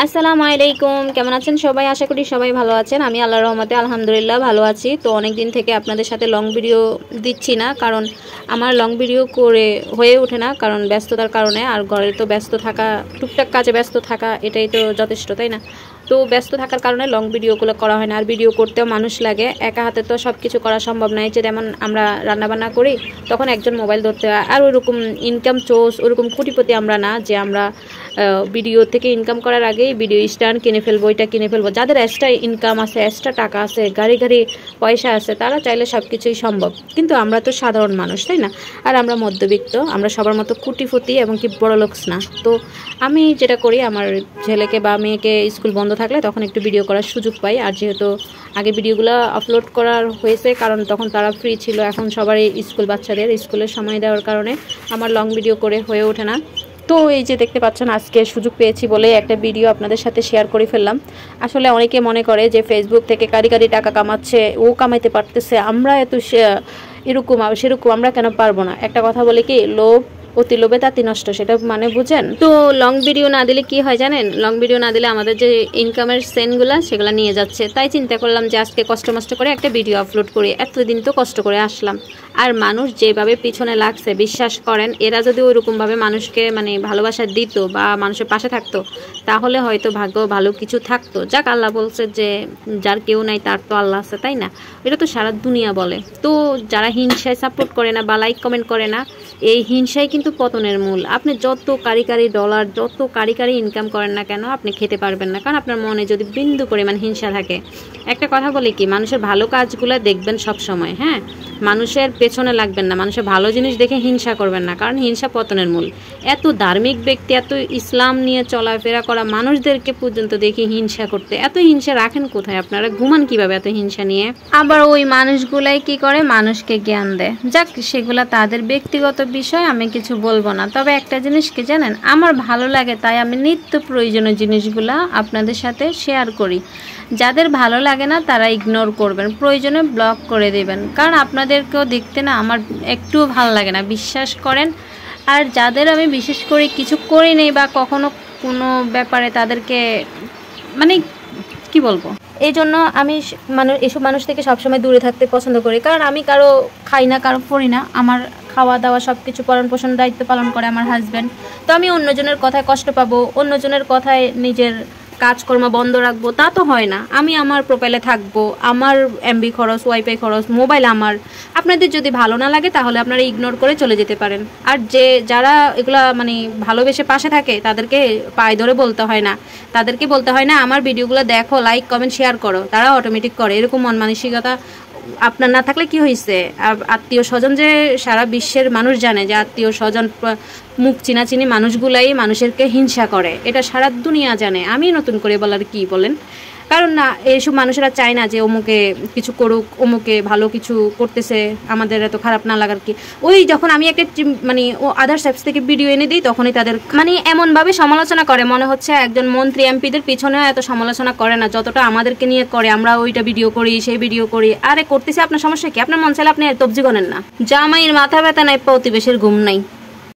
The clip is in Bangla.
আসসালামু আলাইকুম, কেমন আছেন সবাই? আশা করি সবাই ভালো আছেন। আমি আল্লাহর রহমতে আলহামদুলিল্লাহ ভালো আছি। তো অনেক দিন থেকে আপনাদের সাথে লং ভিডিও দিচ্ছি না, কারণ আমার লং ভিডিও করে হয়ে ওঠে না, কারণ ব্যস্ততার কারণে। আর ঘরে তো ব্যস্ত থাকা, টুকটাক কাজে ব্যস্ত থাকা, এটাই তো যথেষ্ট, তাই না? তো ব্যস্ত থাকার কারণে লং ভিডিওগুলো করা হয় না। আর ভিডিও করতেও মানুষ লাগে, একা হাতে তো সব কিছু করা সম্ভব নয়। যে যেমন আমরা রান্নাবান্না করি, তখন একজন মোবাইল ধরতে হয়। আর ওইরকম ইনকাম সোর্স, ওরকম কোটিপতি আমরা না যে আমরা ভিডিও থেকে ইনকাম করার আগেই ভিডিও স্ট্যান্ড কিনে ফেলবো, এটা কিনে ফেলবো। যাদের এক্সট্রা ইনকাম আছে, এক্সট্রা টাকা আছে, গাড়ি গাড়ি পয়সা আছে, তারা চাইলে সব কিছুই সম্ভব। কিন্তু আমরা তো সাধারণ মানুষ, তাই না? আর আমরা মধ্যবিত্ত, আমরা সবার মতো কোটিপতি এবং কি বড় লোকস না। তো আমি যেটা করি, আমার ছেলেকে বা মেয়েকে স্কুল বন্ধ থাকলে তখন একটু ভিডিও করার সুযোগ পাই। আর যেহেতু আগে ভিডিওগুলো আপলোড করার হয়েছে, কারণ তখন তারা ফ্রি ছিল। এখন সবারই স্কুল, বাচ্চাদের স্কুলের সময় দেওয়ার কারণে আমার লং ভিডিও করে হয়ে ওঠে না। তো এই যে দেখতে পাচ্ছেন, আজকে সুযোগ পেয়েছি বলে একটা ভিডিও আপনাদের সাথে শেয়ার করে ফেললাম। আসলে অনেকে মনে করে যে ফেসবুক থেকে কারি কারি টাকা কামাচ্ছে, ও কামাইতে পারতেছে, আমরা এত এরকম সেরকম আমরা কেন পারবো না? একটা কথা বলে কি, লোভ অতি লোভে তাতি নষ্ট, সেটা মানে বুঝেন তো? লং ভিডিও না দিলে কি হয় জানেন? লং ভিডিও না দিলে আমাদের যে ইনকামের সেনগুলা, সেগুলো নিয়ে যাচ্ছে। তাই চিন্তা করলাম যে আজকে কষ্ট করে একটা ভিডিও আপলোড করি। এতদিন তো কষ্ট করে আসলাম, আর মানুষ যেভাবে পিছনে লাগছে, বিশ্বাস করেন, এরা যদি ওইরকমভাবে মানুষকে মানে ভালোবাসা দিত বা মানুষের পাশে থাকতো, তাহলে হয়তো ভাগ্য ভালো কিছু থাকতো। যাক, আল্লাহ বলছে যে যার কেউ নাই তার তো আল্লাহ আছে, তাই না? এটা তো সারা দুনিয়া বলে। তো যারা হিংসায় সাপোর্ট করে না বা লাইক কমেন্ট করে না, এই হিংসাই কিন্তু পতনের মূল। আপনি যত কারি ডলার, যত কারি ইনকাম করেন না কেন, আপনি খেতে পারবেন না, কারণ আপনার মনে যদি বিন্দু পরিমাণ হিংসা থাকে। একটা কথা বলি কি, মানুষের ভালো কাজগুলো দেখবেন সব সময়, হ্যাঁ? মানুষের পেছনে লাগবেন না, মানুষের ভালো জিনিস দেখে হিংসা করবেন না, কারণ হিংসা পতনের মূল। এত ধার্মিক ব্যক্তি, এত ইসলাম নিয়ে চলাফেরা করা মানুষদেরকে পর্যন্ত দেখি হিংসা করতে। এত হিংসা রাখেন কোথায়? আপনারা ঘুমান কিভাবে এত হিংসা নিয়ে? আবার ওই মানুষগুলাই কি করে, মানুষকে জ্ঞান দেয়। যাক, সেগুলা তাদের ব্যক্তিগত বিষয়, আমি কিছু বলবো না। তবে একটা জিনিস কি জানেন, আমার ভালো লাগে, তাই আমি নিত্য প্রয়োজনীয় জিনিসগুলা আপনাদের সাথে শেয়ার করি। যাদের ভালো লাগে না তারা ইগনোর করবেন, প্রয়োজনে ব্লক করে দেবেন, কারণ আপনাদেরকেও দেখতে না আমার একটুও ভালো লাগে না, বিশ্বাস করেন। আর যাদের আমি বিশেষ করে কিছু করি নেই বা কখনো কোনো ব্যাপারে তাদেরকে মানে কি বলবো, এই জন্য আমি এসব মানুষ থেকে সবসময় দূরে থাকতে পছন্দ করি। কারণ আমি কারো খাই না, কারো পড়ি না, আমার খাওয়া দাওয়া সব কিছু পালন পোষণ দায়িত্ব পালন করে আমার হাজব্যান্ড। তো আমি অন্যজনের কথায় কষ্ট পাবো, অন্যজনের কথায় নিজের কাজকর্ম বন্ধ রাখবো, তা তো হয় না। আমি আমার প্রোফাইলে থাকবো, আমার এমবি খরচ, ওয়াইফাই খরচ, মোবাইল আমার। আপনাদের যদি ভালো না লাগে তাহলে আপনারা ইগনোর করে চলে যেতে পারেন। আর যারা এগুলা মানে ভালোবেসে পাশে থাকে, তাদেরকে পায়ে ধরে বলতে হয় না, তাদেরকে বলতে হয় না আমার ভিডিওগুলো দেখো, লাইক কমেন্ট শেয়ার করো, তারা অটোমেটিক করে। এরকম মন মানসিকতা আপনার না থাকলে কি হয়েছে? আত্মীয় স্বজন যে সারা বিশ্বের মানুষ জানে যে আত্মীয় স্বজন, মুখ চিনাচিনি মানুষগুলাই মানুষেরকে হিংসা করে, এটা সারা দুনিয়া জানে। আমি নতুন করে বলার কি বলেন? কারণ না, এইসব মানুষেরা চায় না যে অমুকে কিছু করুক, অমুকে ভালো কিছু করতেছে, আমাদের এত খারাপ না লাগার কি। ওই যখন আমি একটা মানে ও আদার্স অ্যাপস থেকে ভিডিও এনে দিই, তখনই তাদের মানে এমনভাবে সমালোচনা করে, মনে হচ্ছে একজন মন্ত্রী এমপিদের পিছনেও এত সমালোচনা করে না যতটা আমাদেরকে নিয়ে করে। আমরা ওইটা ভিডিও করি, সেই ভিডিও করি। আরে করতেছি, আপনার সমস্যা কি? আপনার মন চাইলে আপনি তবজি গনেন না। জামাইয়ের মাথা ব্যথা নাই, প্রতিবেশের ঘুম নাই।